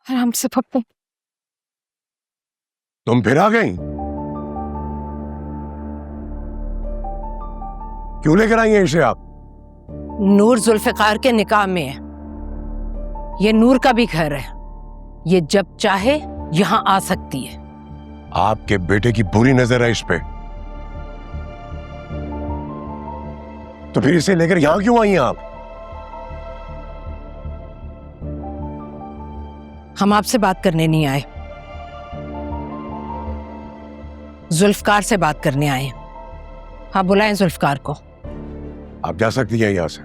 आराम से पप्पू। तुम फिर आ गई? क्यों लेकर आई हैं इसे आप? नूर जुल्फिकार के निकाह में है। ये नूर का भी घर है। ये जब चाहे यहां आ सकती है। आपके बेटे की बुरी नजर है इस पे, तो फिर इसे लेकर यहां क्यों आई हैं आप? हम आपसे बात करने नहीं आए, जुल्फकार से बात करने आए। आप बुलाएं जुल्फकार को। आप जा सकती हैं यहां से।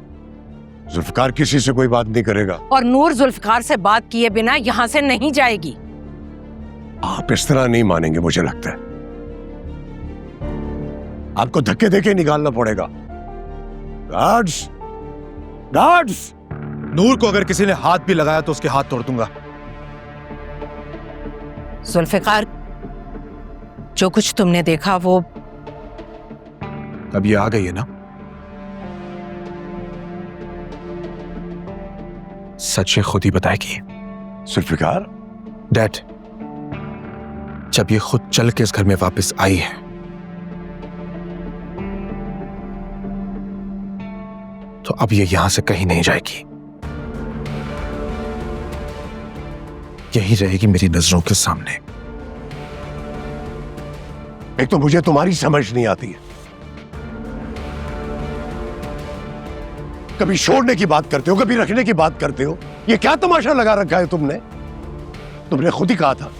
जुल्फकार किसी से कोई बात नहीं करेगा। और नूर जुल्फकार से बात किए बिना यहां से नहीं जाएगी। आप इस तरह नहीं मानेंगे, मुझे लगता है आपको धक्के देके निकालना पड़ेगा। Guards, guards! नूर को अगर किसी ने हाथ भी लगाया तो उसके हाथ तोड़ दूंगा। जुल्फिकार, जो कुछ तुमने देखा वो अब ये आ गई है ना? सच ये खुद ही बताएगी। जुल्फिकार, डैड, जब ये खुद चल के इस घर में वापस आई है तो अब ये यहां से कहीं नहीं जाएगी। यही रहेगी मेरी नजरों के सामने। एक तो मुझे तुम्हारी समझ नहीं आती है। कभी छोड़ने की बात करते हो, कभी रखने की बात करते हो। ये क्या तमाशा लगा रखा है तुमने? तुमने खुद ही कहा था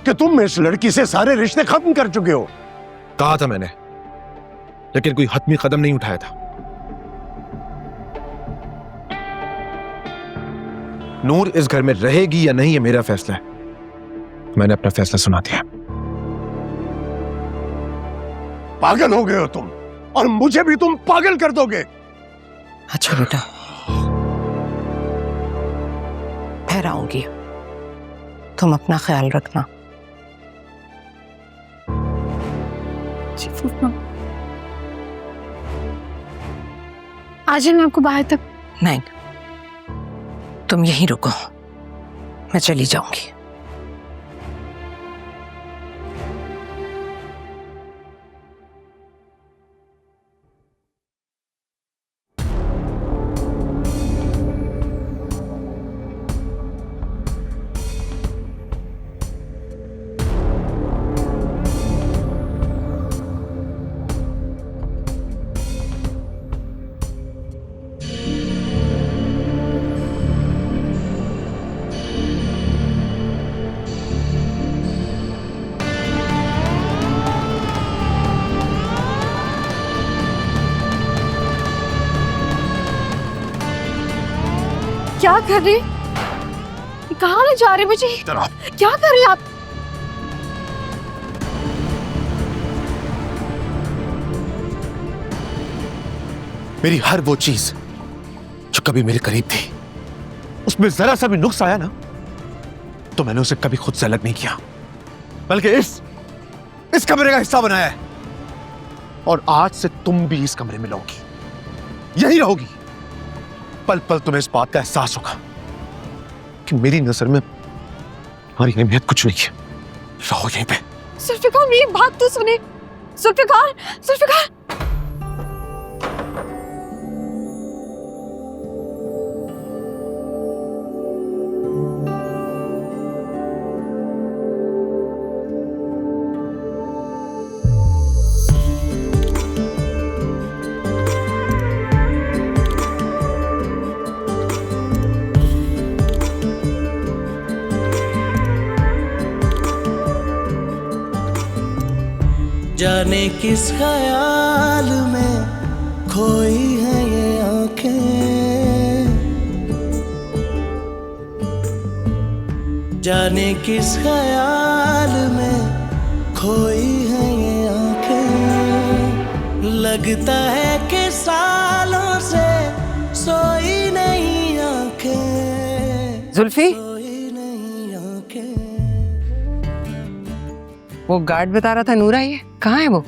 कि तुम इस लड़की से सारे रिश्ते खत्म कर चुके हो। कहा था मैंने, लेकिन कोई हतमी कदम नहीं उठाया था। नूर इस घर में रहेगी या नहीं ये मेरा फैसला है। मैंने अपना फैसला सुना दिया। पागल हो गए हो तुम, और मुझे भी तुम पागल कर दोगे। अच्छा बेटा, फिर आऊंगी। तुम अपना ख्याल रखना। जी फूफा, आज मैं आपको बाहर तक। नहीं, तुम यहीं रुको, मैं चली जाऊंगी। क्या कर रहे? कहाँ ले जा रहे मुझे? क्या कर रहे आप? मेरी हर वो चीज जो कभी मेरे करीब थी, उसमें जरा सा भी नुक्स आया ना तो मैंने उसे कभी खुद से अलग नहीं किया, बल्कि इस कमरे का हिस्सा बनाया है। और आज से तुम भी इस कमरे में रहोगी, यही रहोगी। पल पल तुम्हें इस बात का एहसास होगा कि मेरी नजर में हमारी अहमियत कुछ नहीं है। रहो यहीं पे। जुल्फिकार, मेरी बात तो सुने। जुल्फिकार, जुल्फिकार। जाने किस ख्याल में खोई है ये आंखें, जाने किस ख्याल में खोई है ये आंखें। लगता है कि सालों से सोई नहीं आंखें। जुल्फी, सोई नहीं आंखें। वो गार्ड बता रहा था नूर आई है। कहाँ है वो?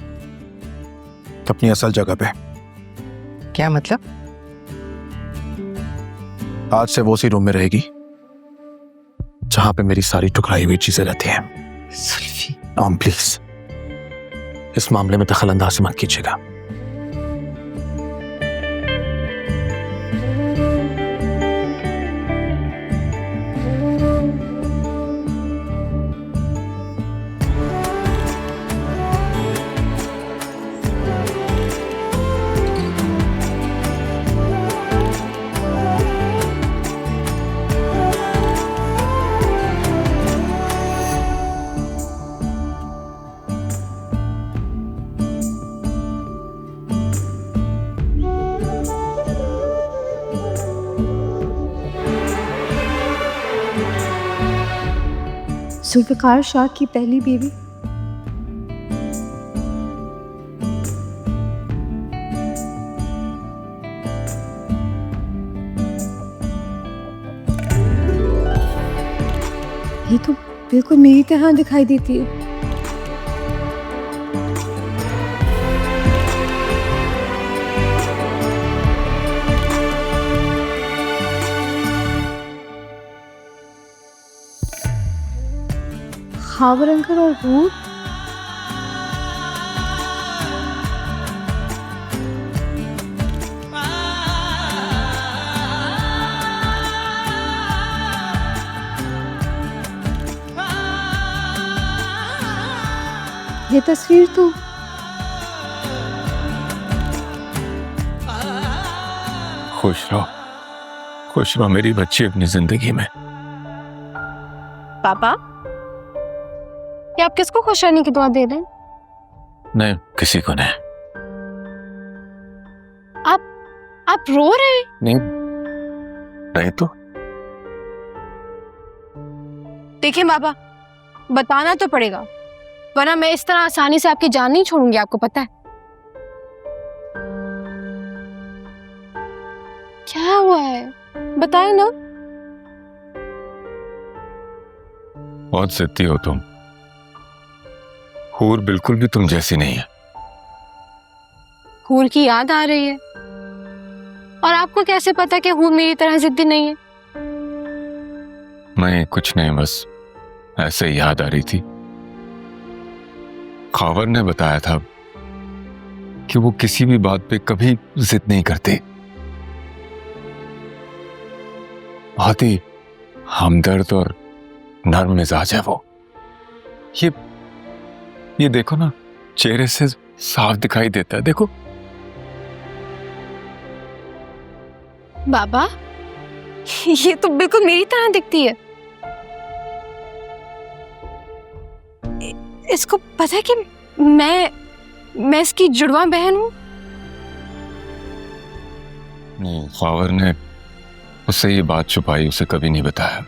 अपनी असल जगह पे। क्या मतलब? आज से वो उसी रूम में रहेगी जहां यहाँ पे मेरी सारी ठुकराई हुई चीजें रहती हैं। सुल्फी, प्लीज इस मामले में दखल अंदाजी मत कीजिएगा। जुल्फिकार शाह की पहली बीवी। ये तो बिल्कुल मेरी तरह दिखाई देती है। खावर अंकल और हूर, ये तस्वीर तो खुश रहो मेरी बच्ची अपनी जिंदगी में। पापा, ये आप किसको खुश रहने की दुआ दे रहे हैं? नहीं, किसी को नहीं। आप रो रहे हैं? नहीं तो देखिए बाबा, बताना तो पड़ेगा, वरना मैं इस तरह आसानी से आपकी जान नहीं छोड़ूंगी, आपको पता है। क्या हुआ है, बताए ना। बहुत जिद्दी हो तुम। हूर बिल्कुल भी तुम जैसी नहीं है। हूर की याद आ रही है, और आपको कैसे पता कि हूर मेरी तरह जिद्दी नहीं है? नहीं, कुछ नहीं, बस ऐसे ही याद आ रही थी। खावर ने बताया था कि वो किसी भी बात पे कभी जिद नहीं करते। बहुत ही हमदर्द और नर्म मिजाज है वो। ये देखो ना, चेहरे से साफ दिखाई देता है, देखो। बाबा, ये तो बिल्कुल मेरी तरह दिखती है। इसको पता है कि मैं इसकी जुड़वा बहन हूं। नहीं, खावर ने उससे ये बात छुपाई, उसे कभी नहीं बताया।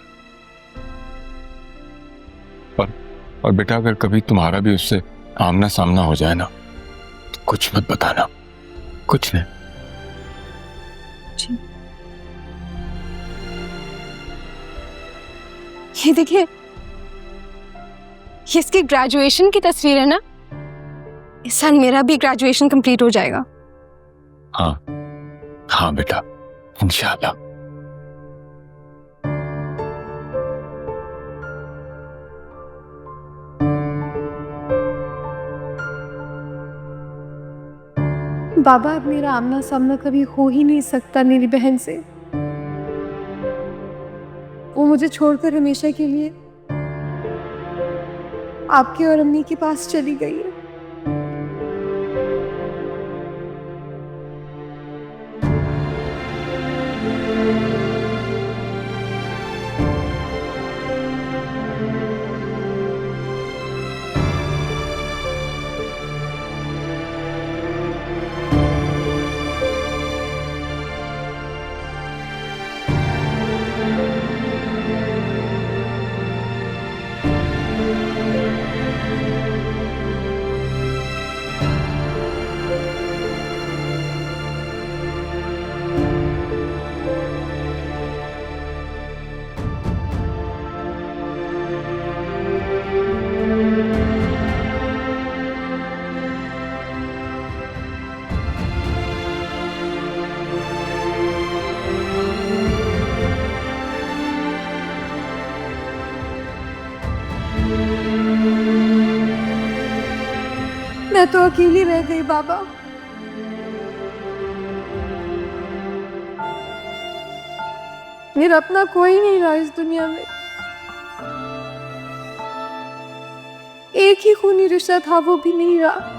और बेटा, अगर कभी तुम्हारा भी उससे आमना सामना हो जाए ना, तो कुछ मत बताना, कुछ नहीं। ये देखिए, ये इसकी ग्रेजुएशन की तस्वीर है ना। इस साल मेरा भी ग्रेजुएशन कंप्लीट हो जाएगा। हाँ बेटा, इंशाल्लाह। बाबा, अब मेरा आमना सामना कभी हो ही नहीं सकता मेरी बहन से। वो मुझे छोड़कर हमेशा के लिए आपके और अम्मी के पास चली गई है। मैं तो अकेली रह गई बाबा। मेरा अपना कोई नहीं रहा इस दुनिया में। एक ही खूनी रिश्ता था, वो भी नहीं रहा।